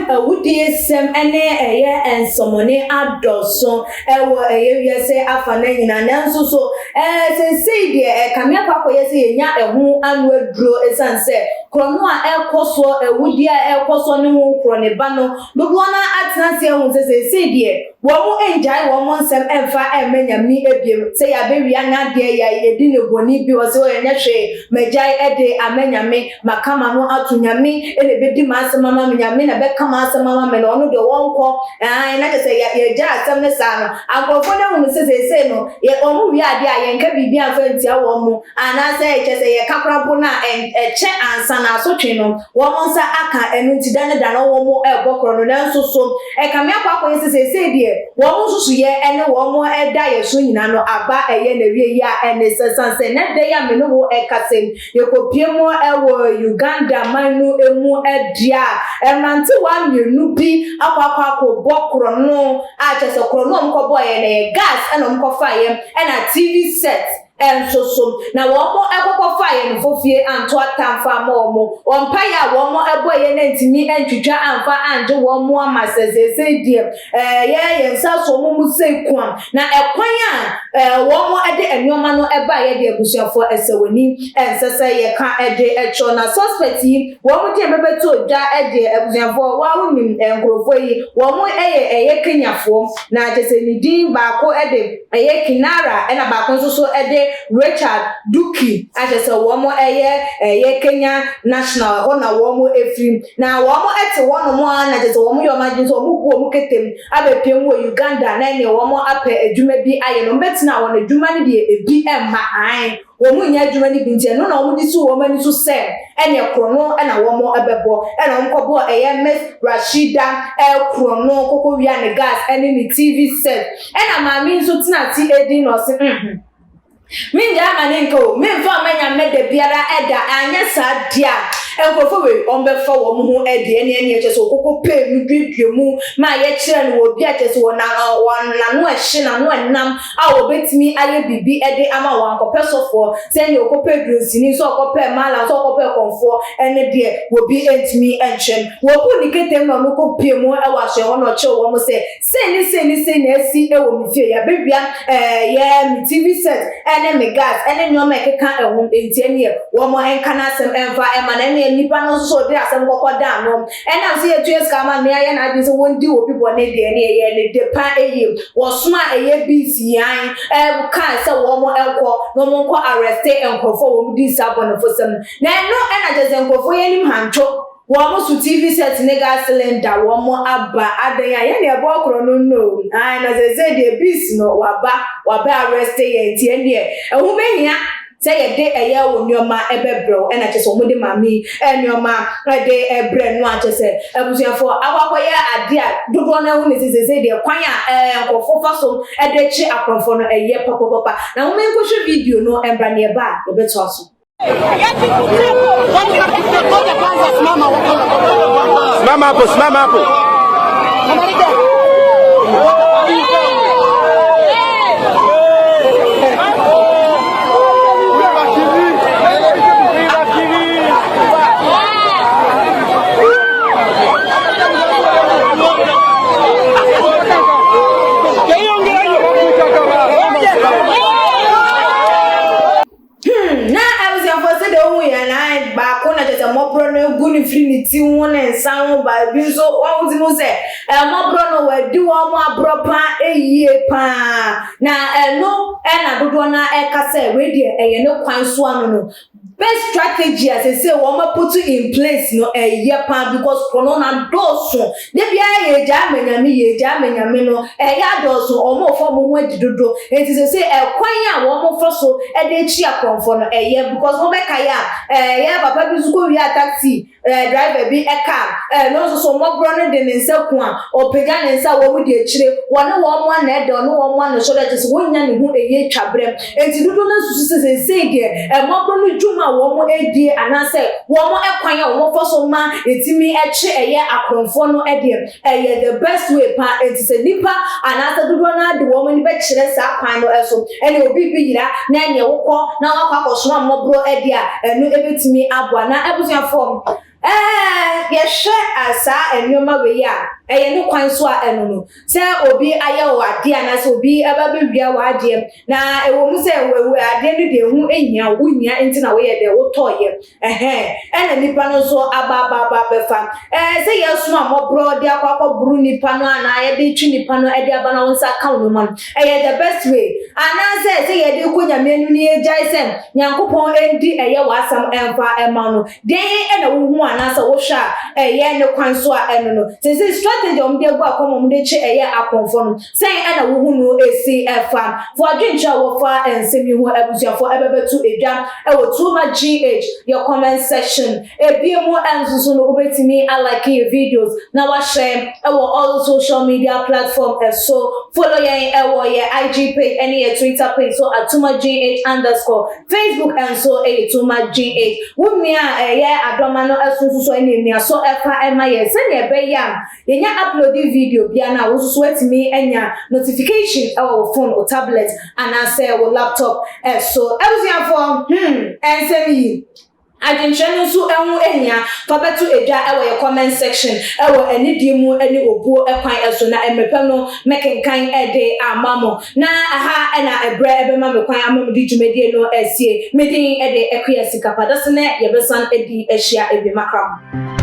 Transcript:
awudie sem ene eye ensomone adoso ewo eye wiase afa na nyina nanso so sensei de kamia kwakoye se yenya ehu anu aduro esanse krono a ekoso awudie a ekoso ne ho kro ne ba no dodo na atenase ehu sensei de wo mu enjai wo mu nsem emfa emanyami ebiem se ya bewi anya de ya yedi ne boni bi wo se wo yenya hwe majai ede amanyame makama no atunyame ele bedi masema mama nyame na beka masema mama no no de wonko na kese ya ja asem ne sa no agofo ne hu se no ye omu wi ade a yenka bibi anfa ntia wo mu ana se kese ye kakrapo na eche ansa na so twe no wo mo nsa aka enu ntida da no wo mu ebokro no na nso so kame akwa ye se de wo mu susu ye ene wo mu eda ye so nyina no aba eye na wie ya ene sanse na de ya me no wo ekasem ye kopie mu ewo Uganda manu emu edia emanti wa mienu bi akwa bokro no a chese kro no mkobo ye na gas eno mkofa ye na TV set so na wo mo ekoko fa ye no fofie anto atamfa ma wo ompa ya wo mo ebo ye na ntimi antwitwa amfa anje wo mo amasese die ye nsa so mo musekwan na ekwan a wo mo ede enwoma no eba ye de abusuafo esewani ensese ye ka ede echo na suspect yi wo mo de bebeto odwa ede abusuafo wa wonim enkrofo yi wo mo eye kenyafo na chese ni din ba ko ede eye kinara na ba ko so ede Richard Duki ajese womo eye Kenya National ona womo efrim na womo ete wono mo na ajese womo yomaji so womo ku womo ketem abepiem wo Uganda na ne womo ape adwuma bi aye no betina wono adwuma ne de ebi emma an womo nya adwuma ne bi ntie no na womo di so womo ni so se ene krono na womo abebo na mkobo eye Miss Rashida krono koko wia ne gas ene ni TV set na maami nso tina ti edi no se Minja manenko memfa manya mede biara eda anya sadia enkofo we ombefa wo mu hu ede ene eche so kokko pe mu dwidwemu ma ye kire no obi ache so na no ehye na no enam a obetimi aye bibi ede ama wan kopesofo se ne okope drosini so okope mala so okope konfo ene de obi entimi enchem wo bu ni ketem no ko pie mu e wa hye hono che wo mu se ni na esi e wo mi fie ya bebia ye mi TV set ene me gas ene nyoma ekeka ehom entianie wo mo enka na asem emfa ema na ene nipa no so de asem kokoda no ena se yetu eskama me aye na adi so wondi obi bone de ene ye ne de pa eye wo soma eye bisi yan kan se wo mo enko no mo nko arrest enkofo wo di sabon fo sem na no ena je enkofo ye nim hancho wo su TV set ne gas cylinder wo mo aba adan ya ye ne ebo okro no na ze de bis no waba arrest ye tie ne ehu behia se ye de eye wo nyoma ebebro na chese wo de mami nyoma de ebre no achese abusuafo akwakoye ade a dodo na hu ne se de kwan a nkofo faso de chi akrofo no eye papa na wo menkohwe video no embra ne ba obeto aso Simama hapo. Mobro no guni finiti won ensan ba bi so wa wuti no se mobro no wa di wo mo abropa eyie pa na no na dodo na ekase we de eye no kwan so anu no best strategy as I say we put in place no pa because kono na doso de bia ye ja menyame no ya doso omo fo mo didodo it is say kwan a wo mo fo so de chi akonfo no because mo be kaya ya papa bi zuko wi taxi driver bi car no so mo bro no de nsa ku a opega nsa wo mu de akire wona wo mo na de no wo mo no so that is wo nya ne hu twabrem enti dodo na susu say de mo bro no juma wo mo edie anase wo mo ekwan a wo fo so ma etimi eche akonfo no the best way pa enti se nipa anase dodo na de wo mo ni be kire sa kwan no eso ene obi bi yira na ene wo ko na wakwa koso mo bro edi a enu ebetimi aboa na ebusuafo yɛhwɛ asa enwoma we ya ɛyɛ no kwan so a ɛno no sɛ obi ayɛ wo ade ana sɛ obi aba bewia wo ade na ɛwɔ mu sɛ wo ade no de hu ehia wo nya enti na wo yɛ de wo tɔyɛ ɛna nipa no so aba befa sɛ yɛso amɔbro de akɔkɔburu nipa no ana yɛ de twi nipa no ɛde aba na wo nsa ka wo man ɛyɛ the best way ana sɛ yɛ de ko nyame no ne yɛgyae sɛ nyankopɔn endi ɛyɛ wasam ɛmfa ɛma no den ɛna wo hu ana sɛ wo hwɛ ɛyɛ ne kwan so a ɛno no sɛ strategy om de gba kom de che ɛyɛ akonfo no sɛ ɛna wo hu no esi ɛfa for adwentra wo fa ensemi hu abusuafo ɛbɛbetu edwa ɛwɔ Tuma GH your comment section ebiemu ensusu no obetimi like your videos na wa share ɛwɔ all social media platform so follow your ɛwɔ your IG page and your Twitter page so at Tuma GH _ Facebook and so Tuma GH wumia ɛyɛ adoma no esusu so enemi so ɛfa ɛma ye sɛ ne ɛbɛyam yenya upload video bia na wo so etimi enya notification ɛwɔ phone or tablet and say wo laptop so ebusuafo ensemi adwenhwɛ no so ɛho ehia fa betu edwa ɛwɔ your comment section ɛwɔ anidie mu ɛne obuo ɛkwan ɛso na emepɛ no mekenkan ɛde amamo na aha ɛna ɛbrɛ ɛbɛma me kwan amamo di dwumadie no ɛsie medin ɛde ɛkua sika padase na yɛbesan ɛdi ɛhia ebi makram